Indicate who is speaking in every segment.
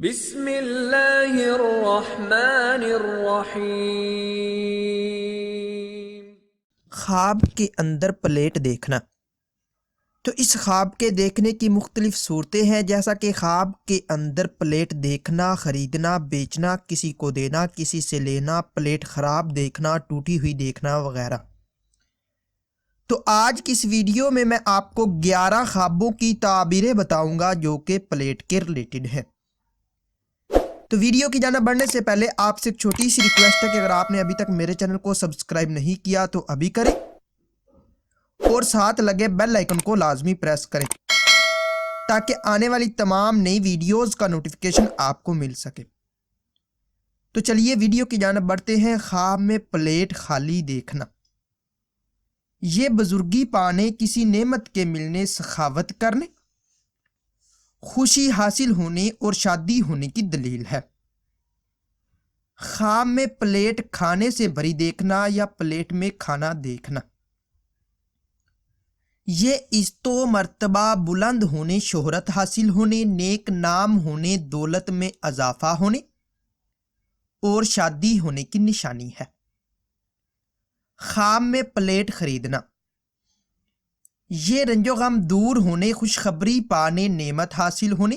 Speaker 1: بسم اللہ الرحمن الرحیم۔
Speaker 2: خواب کے اندر پلیٹ دیکھنا۔ تو اس خواب کے دیکھنے کی مختلف صورتیں ہیں، جیسا کہ خواب کے اندر پلیٹ دیکھنا، خریدنا، بیچنا، کسی کو دینا، کسی سے لینا، پلیٹ خراب دیکھنا، ٹوٹی ہوئی دیکھنا وغیرہ۔ تو آج کی اس ویڈیو میں آپ کو 11 خوابوں کی تعبیریں بتاؤں گا جو کہ پلیٹ کے ریلیٹڈ ہیں۔ تو ویڈیو کی جانب بڑھنے سے پہلے آپ سے ایک چھوٹی سی ریکویسٹ ہے کہ اگر آپ نے ابھی تک میرے چینل کو سبسکرائب نہیں کیا تو ابھی کریں اور ساتھ لگے بیل آئیکن کو لازمی پریس کریں تاکہ آنے والی تمام نئی ویڈیوز کا نوٹیفیکیشن آپ کو مل سکے۔ تو چلیے ویڈیو کی جانب بڑھتے ہیں۔ خواب میں پلیٹ خالی دیکھنا، یہ بزرگی پانے، کسی نعمت کے ملنے، سخاوت کرنے، خوشی حاصل ہونے اور شادی ہونے کی دلیل ہے۔ خواب میں پلیٹ کھانے سے بھری دیکھنا یا پلیٹ میں کھانا دیکھنا، یہ عزت و مرتبہ بلند ہونے، شہرت حاصل ہونے، نیک نام ہونے، دولت میں اضافہ ہونے اور شادی ہونے کی نشانی ہے۔ خواب میں پلیٹ خریدنا، یہ رنج و غم دور ہونے، خوشخبری پانے، نعمت حاصل ہونے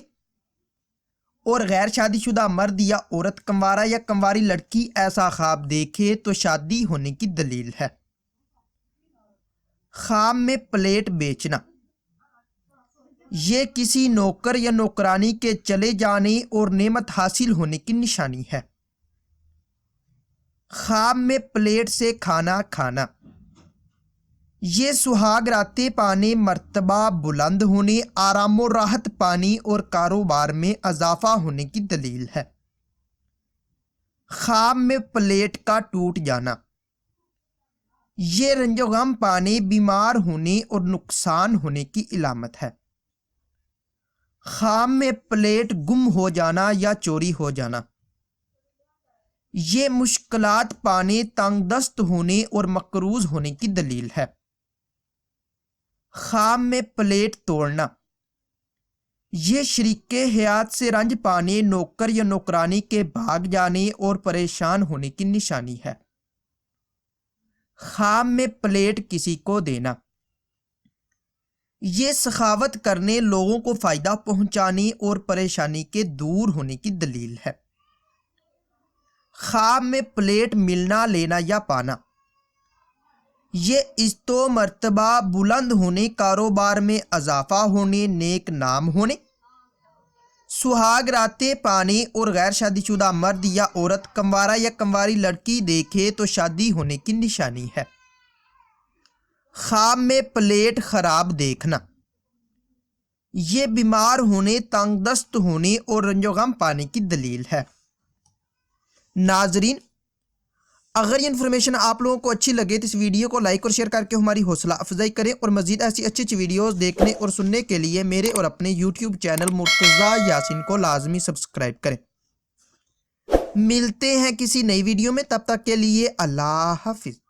Speaker 2: اور غیر شادی شدہ مرد یا عورت، کنوارا یا کنواری لڑکی ایسا خواب دیکھے تو شادی ہونے کی دلیل ہے۔ خواب میں پلیٹ بیچنا، یہ کسی نوکر یا نوکرانی کے چلے جانے اور نعمت حاصل ہونے کی نشانی ہے۔ خواب میں پلیٹ سے کھانا کھانا، یہ سہاگ راتیں پانے، مرتبہ بلند ہونے، آرام و راحت پانے اور کاروبار میں اضافہ ہونے کی دلیل ہے۔ خواب میں پلیٹ کا ٹوٹ جانا، یہ رنج و غم پانے، بیمار ہونے اور نقصان ہونے کی علامت ہے۔ خواب میں پلیٹ گم ہو جانا یا چوری ہو جانا، یہ مشکلات پانے، تنگ دست ہونے اور مقروض ہونے کی دلیل ہے۔ خواب میں پلیٹ توڑنا، یہ شریک حیات سے رنج پانے، نوکر یا نوکرانی کے بھاگ جانے اور پریشان ہونے کی نشانی ہے۔ خواب میں پلیٹ کسی کو دینا، یہ سخاوت کرنے، لوگوں کو فائدہ پہنچانے اور پریشانی کے دور ہونے کی دلیل ہے۔ خواب میں پلیٹ ملنا، لینا یا پانا، یہ عزت و مرتبہ بلند ہونے، کاروبار میں اضافہ ہونے، نیک نام ہونے، سہاگ راتیں پانے اور غیر شادی شدہ مرد یا عورت، کنوارا یا کنواری لڑکی دیکھے تو شادی ہونے کی نشانی ہے۔ خواب میں پلیٹ خراب دیکھنا، یہ بیمار ہونے، تنگ دست ہونے اور رنج و غم پانے کی دلیل ہے۔ ناظرین، اگر یہ انفارمیشن آپ لوگوں کو اچھی لگے تو اس ویڈیو کو لائک اور شیئر کر کے ہماری حوصلہ افزائی کریں اور مزید ایسی اچھی ویڈیوز دیکھنے اور سننے کے لیے میرے اور اپنے یوٹیوب چینل مرتضی یاسین کو لازمی سبسکرائب کریں۔ ملتے ہیں کسی نئی ویڈیو میں، تب تک کے لیے اللہ حافظ۔